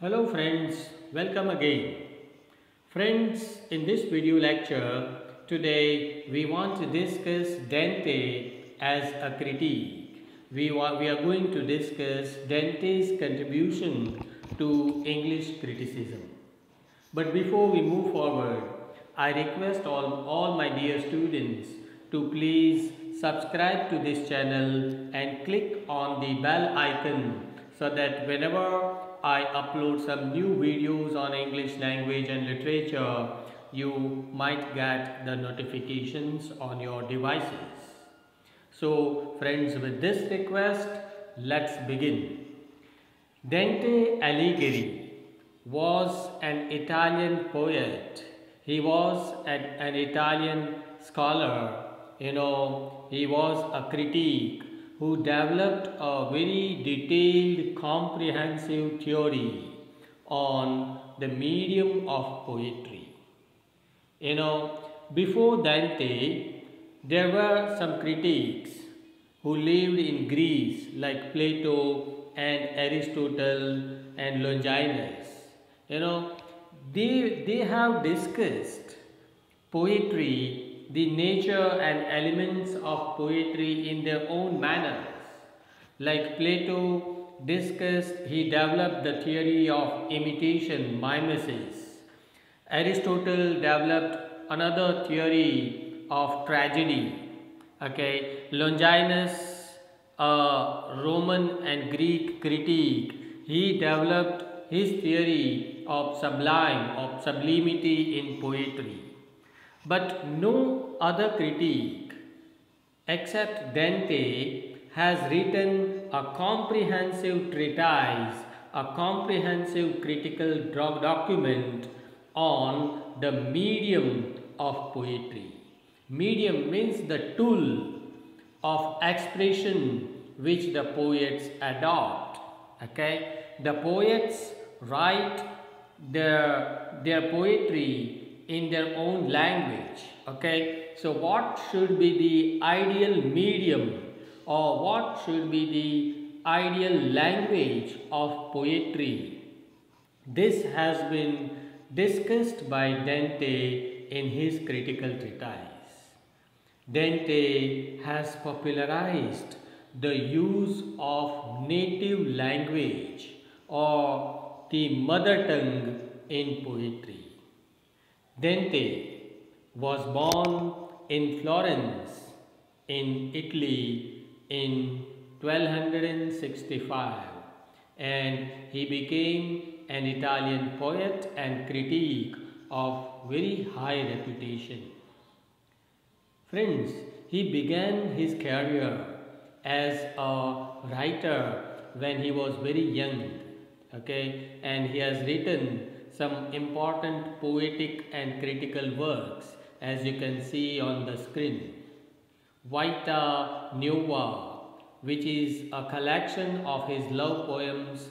Hello friends, welcome again. Friends, in this video lecture, today we want to discuss Dante as a critique. We are going to discuss Dante's contribution to English criticism. But before we move forward, I request all my dear students to please subscribe to this channel and click on the bell icon so that whenever I upload some new videos on English language and literature, you might get the notifications on your devices. So friends, with this request, let's begin. Dante Alighieri was an Italian poet. He was an Italian scholar. He was a critic who developed a very detailed, comprehensive theory on the medium of poetry. Before Dante, there were some critics who lived in Greece like Plato and Aristotle and Longinus. They have discussed poetry, the nature and elements of poetry in their own manners. Like Plato discussed, he developed the theory of imitation, mimesis. Aristotle developed another theory of tragedy. Longinus, a Roman and Greek critic, he developed his theory of sublimity in poetry. But no other critic except Dante has written a comprehensive treatise, a comprehensive critical document on the medium of poetry. Medium means the tool of expression which the poets adopt. The poets write their poetry in their own language. So what should be the ideal medium, or what should be the ideal language of poetry? This has been discussed by Dante in his critical treatise. Dante has popularized the use of native language or the mother tongue in poetry. Dante was born in Florence, in Italy, in 1265, and he became an Italian poet and critic of very high reputation. Friends, he began his career as a writer when he was very young, and he has written some important poetic and critical works, as you can see on the screen. Vita Nuova, which is a collection of his love poems.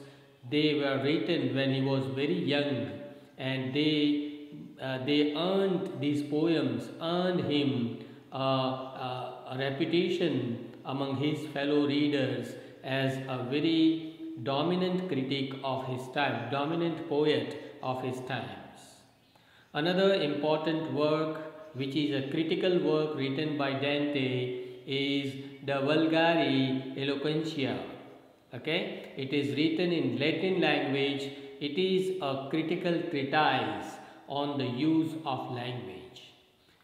They were written when he was very young, and these poems earned him a reputation among his fellow readers as a very dominant critic of his time, dominant poet of his times. Another important work, which is a critical work written by Dante, is the Vulgari Eloquentia. It is written in Latin language. It is a critical treatise on the use of language.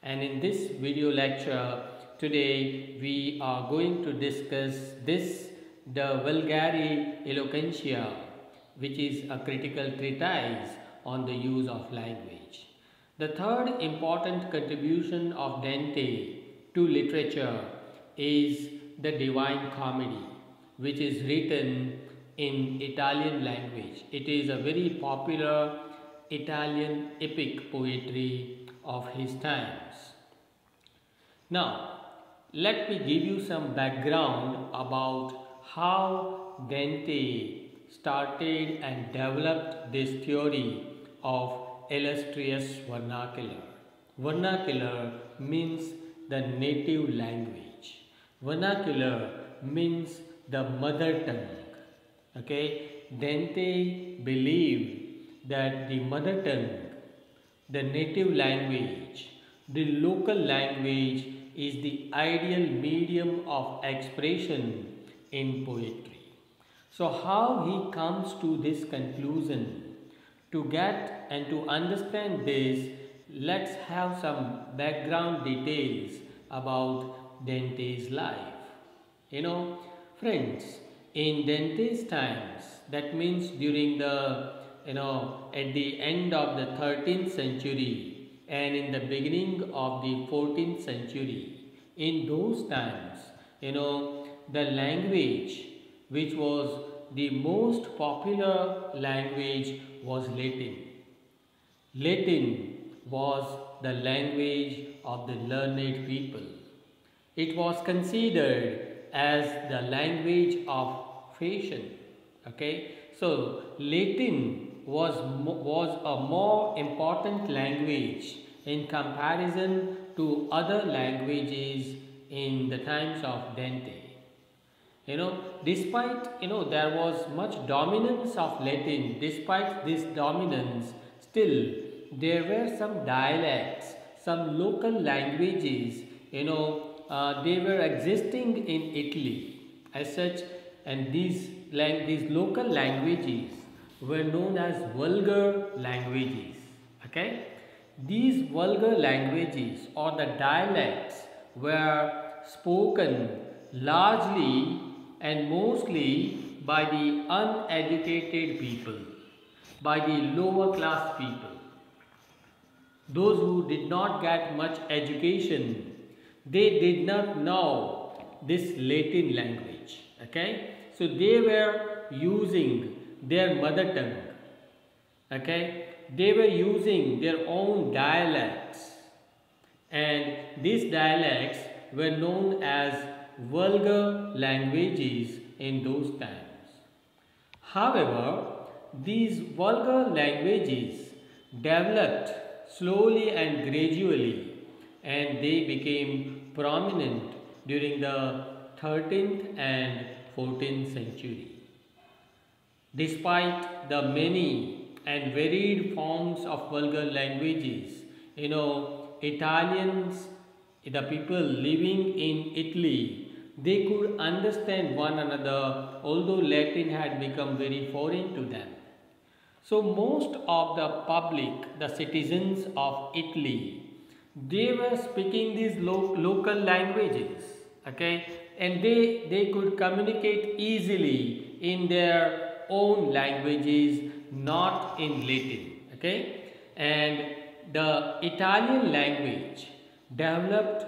And in this video lecture today, we are going to discuss the Vulgari Eloquentia, which is a critical treatise on the use of language. The third important contribution of Dante to literature is the Divine Comedy, which is written in Italian language. It is a very popular Italian epic poetry of his times. Now, let me give you some background about how Dante started and developed this theory of illustrious vernacular. Vernacular means the native language. Vernacular means the mother tongue. Dante believed that the mother tongue, the native language, the local language is the ideal medium of expression in poetry. So, how he comes to this conclusion? To get and to understand this, let's have some background details about Dante's life. You know, friends, in Dante's times, that means during the, at the end of the 13th century and in the beginning of the 14th century, in those times, the language which was the most popular language was Latin. Latin was the language of the learned people. It was considered as the language of fashion. Okay, so Latin was a more important language in comparison to other languages in the times of Dante. Despite there was much dominance of Latin, despite this dominance, still there were some dialects, some local languages, they were existing in Italy as such, and these local languages were known as vulgar languages. Okay, these vulgar languages or the dialects were spoken largely and mostly by the uneducated people, by the lower class people. Those who did not get much education, they did not know this Latin language. Okay, so they were using their mother tongue. Okay, they were using their own dialects, and these dialects were known as vulgar languages in those times. However, these vulgar languages developed slowly and gradually, and they became prominent during the 13th and 14th century. Despite the many and varied forms of vulgar languages, Italians, the people living in Italy, they could understand one another, although Latin had become very foreign to them. So most of the public, the citizens of Italy, they were speaking these local languages, okay, and they could communicate easily in their own languages, not in Latin, okay, and the Italian language developed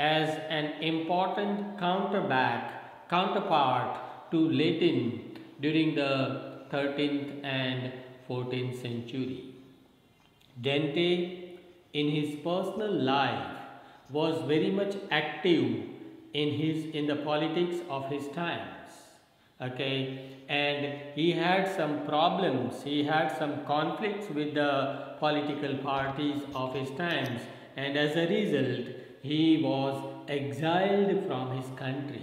as an important counterpart to Latin during the 13th and 14th century. Dante, in his personal life, was very much active in the politics of his times. Okay, and he had some problems, he had some conflicts with the political parties of his times, and as a result, he was exiled from his country,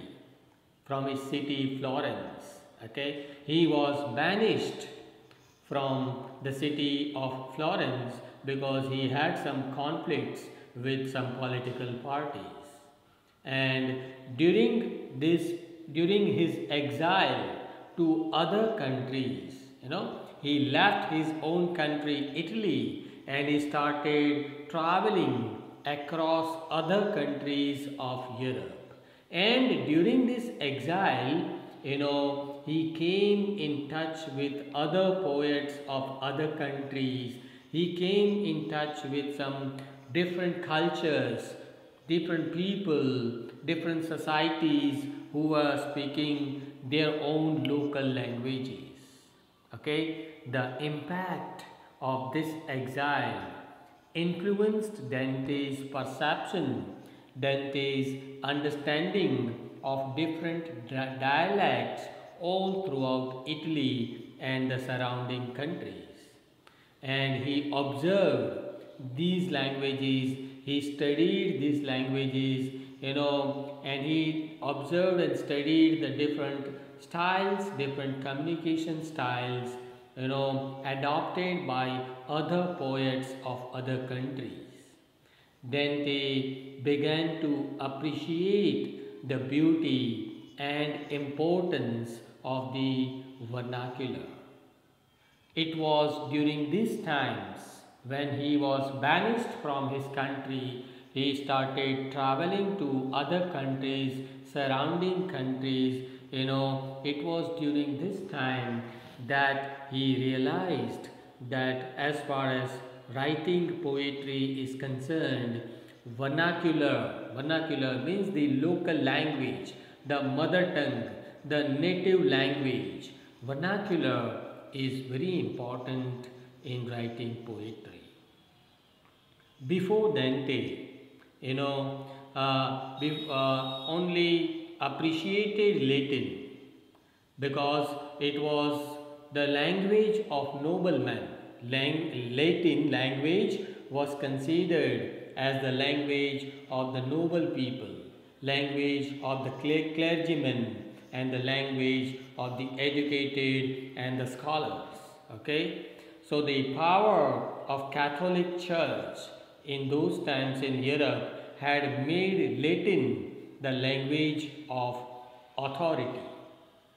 from his city Florence. Okay, he was banished from the city of Florence because he had some conflicts with some political parties. And during his exile to other countries, he left his own country, Italy, and he started traveling across other countries of Europe. And during this exile, he came in touch with other poets of other countries. He came in touch with some different cultures, different people, different societies who were speaking their own local languages. Okay, the impact of this exile influenced Dante's perception, Dante's understanding of different dialects all throughout Italy and the surrounding countries. And he observed these languages, he studied these languages, and he observed and studied the different styles, different communication styles, adopted by other poets of other countries. Dante began to appreciate the beauty and importance of the vernacular. It was during these times when he was banished from his country, he started traveling to other countries, surrounding countries. It was during this time that he realized that as far as writing poetry is concerned, vernacular means the local language, the mother tongue, the native language. Vernacular is very important in writing poetry. Before Dante, only appreciated Latin because it was the language of noblemen. Latin language was considered as the language of the noble people, language of the clergymen, and the language of the educated and the scholars. Okay, so the power of Catholic Church in those times in Europe had made Latin the language of authority.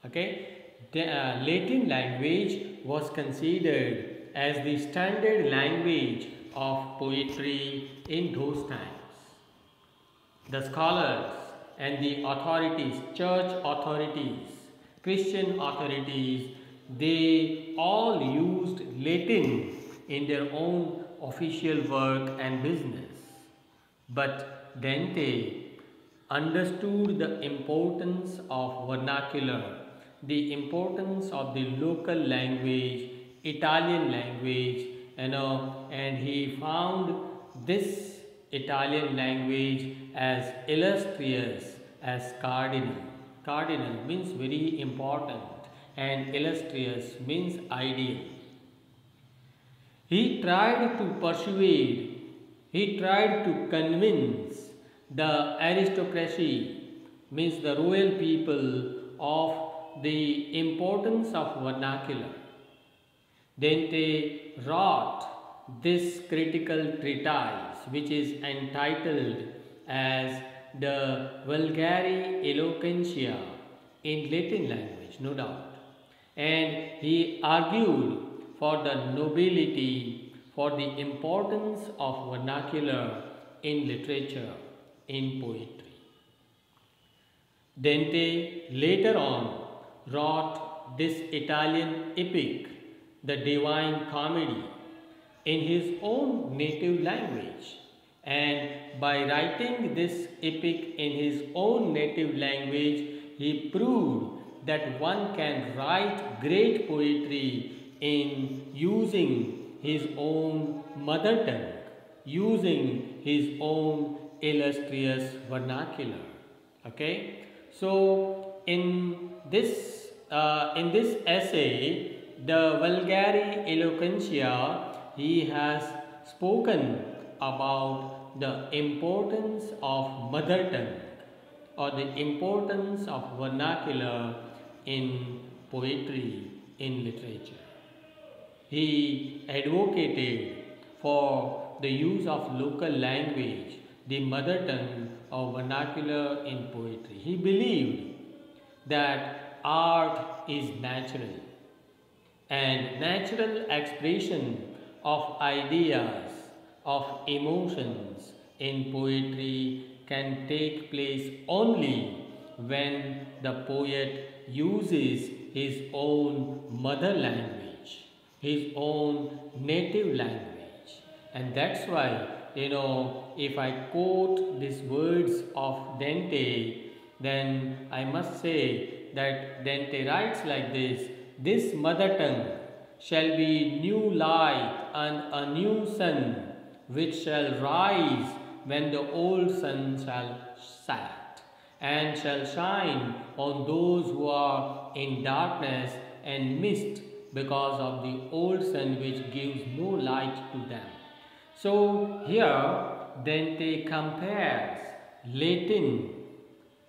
Okay, the Latin language was considered as the standard language of poetry in those times. The scholars and the authorities, church authorities, Christian authorities, they all used Latin in their own official work and business. But Dante understood the importance of vernacular, the importance of the local language, Italian language, and he found this Italian language as illustrious, as cardinal. Cardinal means very important and illustrious means ideal. He tried to persuade, he tried to convince the aristocracy, means the royal people, of the importance of vernacular. Dante wrote this critical treatise which is entitled as the Vulgari Eloquentia in Latin language, no doubt. And he argued for the nobility, for the importance of vernacular in literature, in poetry. Dante later on wrote this Italian epic, the Divine Comedy, in his own native language. And by writing this epic in his own native language, he proved that one can write great poetry in using his own mother tongue, using his own illustrious vernacular. Okay, so in this essay, the Vulgari Eloquentia, he has spoken about the importance of mother tongue or the importance of vernacular in poetry, in literature. He advocated for the use of local language, the mother tongue or vernacular in poetry. He believed that art is natural and natural expression of ideas, of emotions in poetry can take place only when the poet uses his own mother language, his own native language. And that's why, if I quote these words of Dante, then I must say that Dante writes like this: "This mother tongue shall be new light and a new sun, which shall rise when the old sun shall set, and shall shine on those who are in darkness and mist, because of the old sun which gives no light to them." So here Dante compares Latin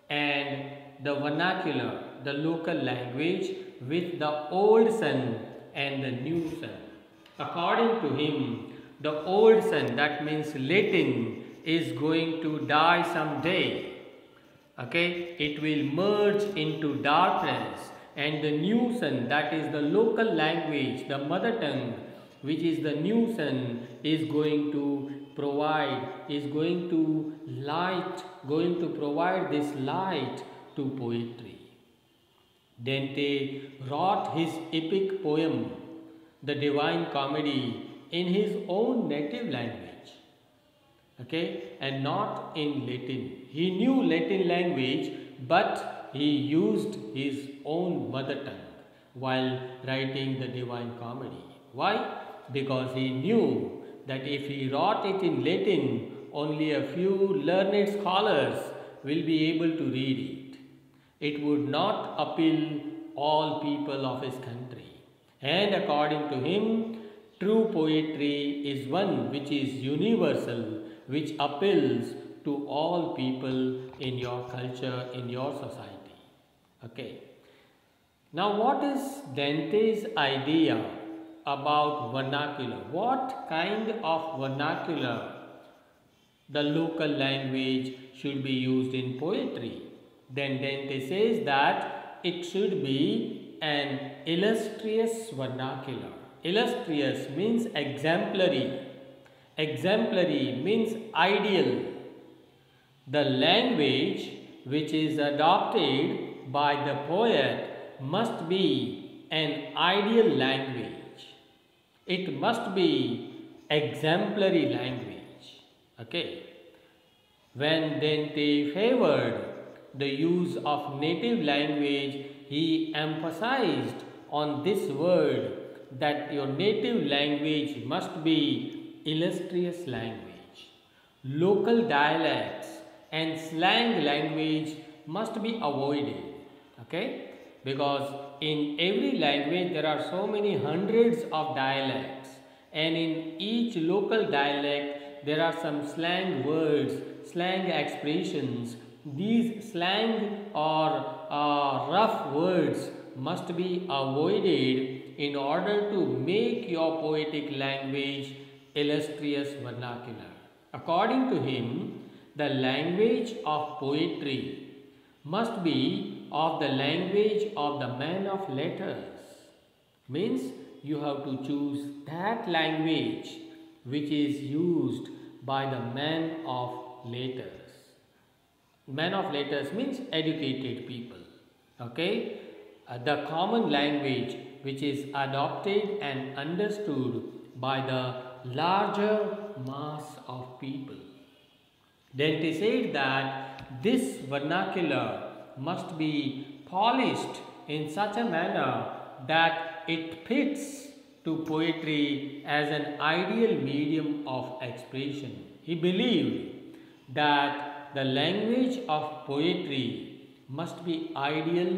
and the vernacular, the local language with the old son and the new son. According to him, the old son, that means Latin, is going to die someday. Okay, it will merge into darkness, and the new son, that is the local language, the mother tongue, which is the new son, is going to provide, going to provide this light to poetry. Dante wrote his epic poem, the Divine Comedy, in his own native language, okay, and not in Latin. He knew Latin language, but he used his own mother tongue while writing the Divine Comedy. Why? Because he knew that if he wrote it in Latin, only a few learned scholars will be able to read it. It would not appeal all people of his country. And according to him, true poetry is one which is universal, which appeals to all people in your culture, in your society. Okay. Now, what is Dante's idea about vernacular? What kind of vernacular the local language should be used in poetry? Then Dante says that it should be an illustrious vernacular. Illustrious means exemplary. Exemplary means ideal. The language which is adopted by the poet must be an ideal language. It must be exemplary language. Okay. When Dante favored the use of native language, he emphasized on this word that your native language must be illustrious language. Local dialects and slang language must be avoided. Okay? Because in every language there are so many hundreds of dialects, and in each local dialect there are some slang words, slang expressions. These slang or rough words must be avoided in order to make your poetic language illustrious vernacular. According to him, the language of poetry must be of the language of the man of letters. Means you have to choose that language which is used by the man of letters. Man of letters means educated people. Okay? The common language which is adopted and understood by the larger mass of people. Dante said that this vernacular must be polished in such a manner that it fits to poetry as an ideal medium of expression. He believed that the language of poetry must be ideal,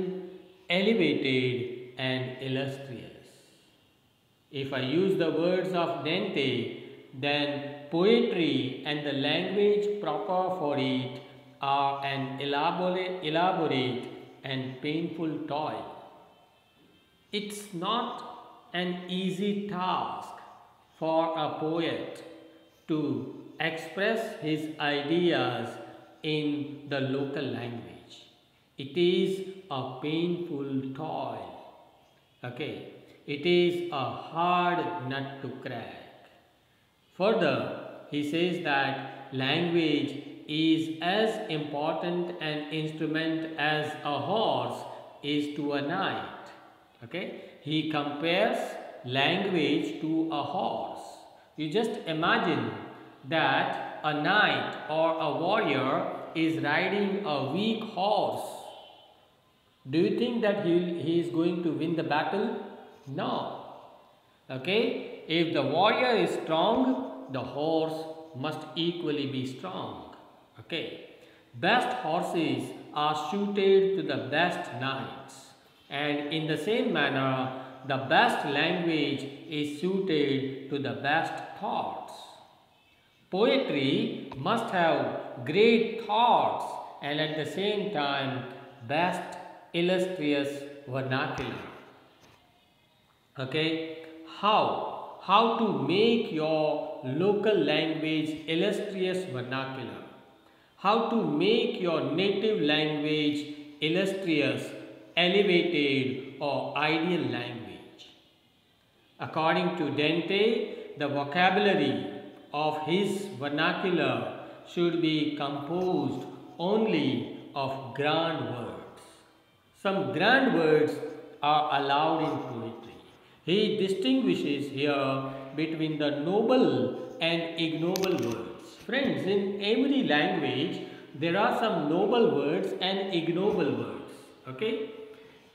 elevated, and illustrious. If I use the words of Dante, then poetry and the language proper for it are an elaborate and painful toil. It's not an easy task for a poet to express his ideas in the local language. It is a painful toil. Okay, it is a hard nut to crack. Further, he says that language is as important an instrument as a horse is to a knight. Okay, he compares language to a horse. You just imagine that a knight or a warrior is riding a weak horse. Do you think that he is going to win the battle? No. Okay, if the warrior is strong, the horse must equally be strong. Okay, best horses are suited to the best knights, and in the same manner, the best language is suited to the best thoughts. Poetry must have great thoughts and at the same time best illustrious vernacular. Okay, how to make your local language illustrious vernacular, how to make your native language illustrious, elevated or ideal language. According to Dante, the vocabulary of his vernacular should be composed only of grand words. Some grand words are allowed in poetry. He distinguishes here between the noble and ignoble words. Friends, in every language there are some noble words and ignoble words. Okay?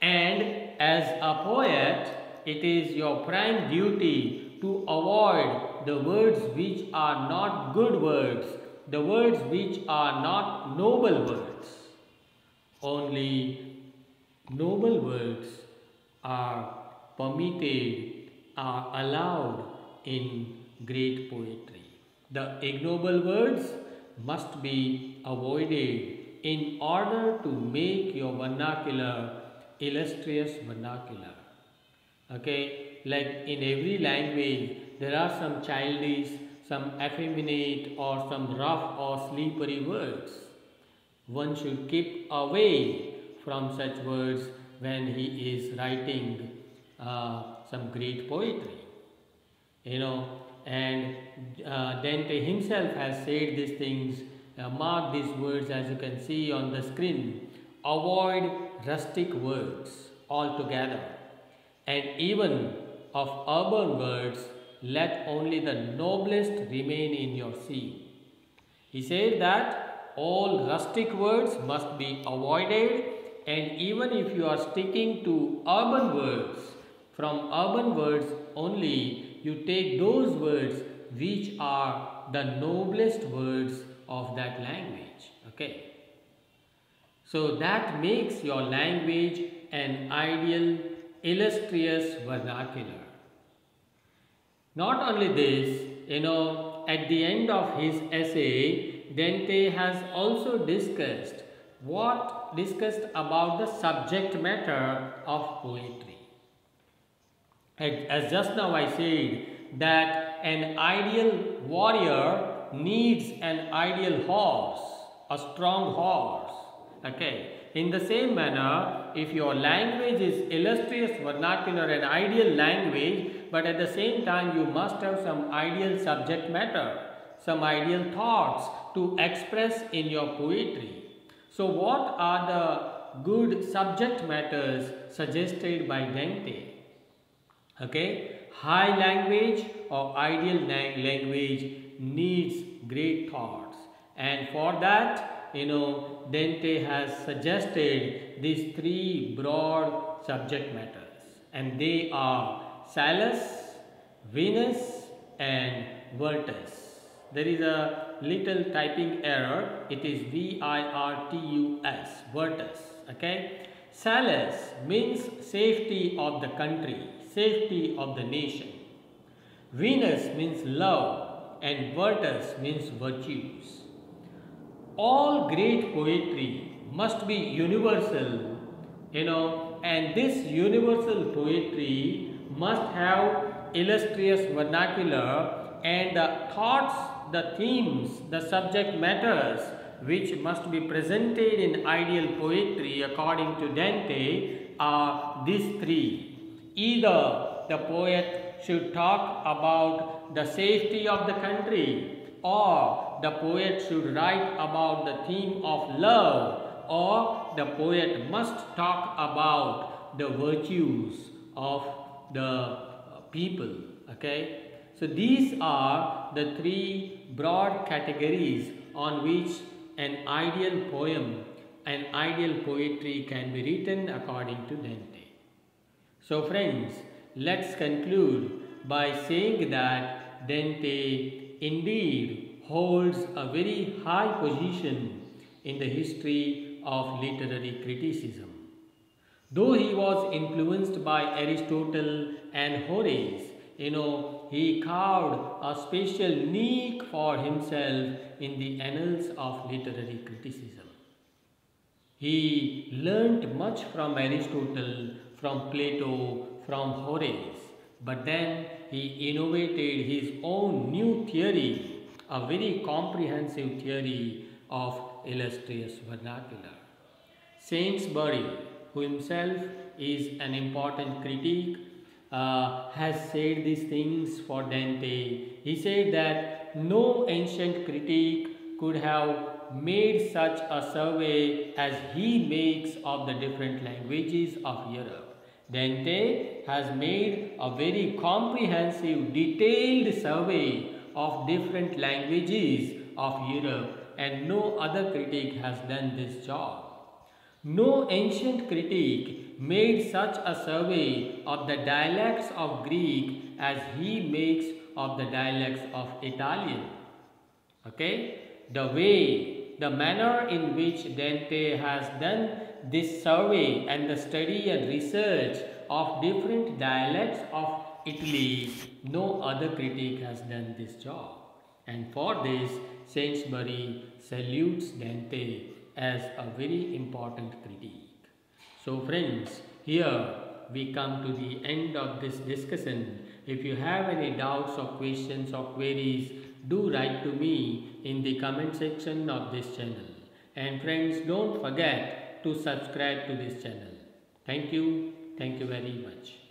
And as a poet, it is your prime duty to avoid the words which are not good words, the words which are not noble words. Only noble words are permitted, are allowed in great poetry. The ignoble words must be avoided in order to make your vernacular illustrious vernacular. Okay, like in every language there are some childish, some effeminate or some rough or slippery words. One should keep away from such words when he is writing some great poetry. And Dante himself has said these things. Mark these words as you can see on the screen. Avoid rustic words altogether, and even of urban words let only the noblest remain in your sea. He said that all rustic words must be avoided, and even if you are sticking to urban words, from urban words only you take those words which are the noblest words of that language. Okay. So that makes your language an ideal, illustrious vernacular. Not only this, at the end of his essay, Dante has also discussed about the subject matter of poetry. As just now I said that an ideal warrior needs an ideal horse, a strong horse. Okay. In the same manner, if your language is illustrious vernacular, an ideal language, but at the same time you must have some ideal subject matter, some ideal thoughts to express in your poetry. So what are the good subject matters suggested by Dante? Okay, high language or ideal language needs great thoughts, and for that, Dante has suggested these three broad subject matters, and they are Salus, Venus and Virtus. There is a little typing error. It is V-I-R-T-U-S, Virtus. Okay. Salus means safety of the country, safety of the nation. Venus means love, and Virtus means virtues. All great poetry must be universal, and this universal poetry must have illustrious vernacular, and the thoughts, the themes, the subject matters which must be presented in ideal poetry according to Dante are these three. Either the poet should talk about the safety of the country, or the poet should write about the theme of love, or the poet must talk about the virtues of the people. Okay, so these are the three broad categories on which an ideal poem, an ideal poetry can be written according to Dante. So friends, let's conclude by saying that Dante indeed holds a very high position in the history of literary criticism. Though he was influenced by Aristotle and Horace, he carved a special niche for himself in the annals of literary criticism. He learnt much from Aristotle, from Plato, from Horace, but then he innovated his own new theory, a very comprehensive theory of illustrious vernacular. Saintsbury, who himself is an important critic, has said these things for Dante. He said that no ancient critic could have made such a survey as he makes of the different languages of Europe. Dante has made a very comprehensive, detailed survey of different languages of Europe, and no other critic has done this job. No ancient critic made such a survey of the dialects of Greek as he makes of the dialects of Italian. Okay? The manner in which Dante has done this survey and the study and research of different dialects of Italy, no other critic has done this job. And for this, Saintsbury salutes Dante as a very important critique. So friends, here we come to the end of this discussion. If you have any doubts or questions or queries, do write to me in the comment section of this channel. And friends, don't forget to subscribe to this channel. Thank you very much.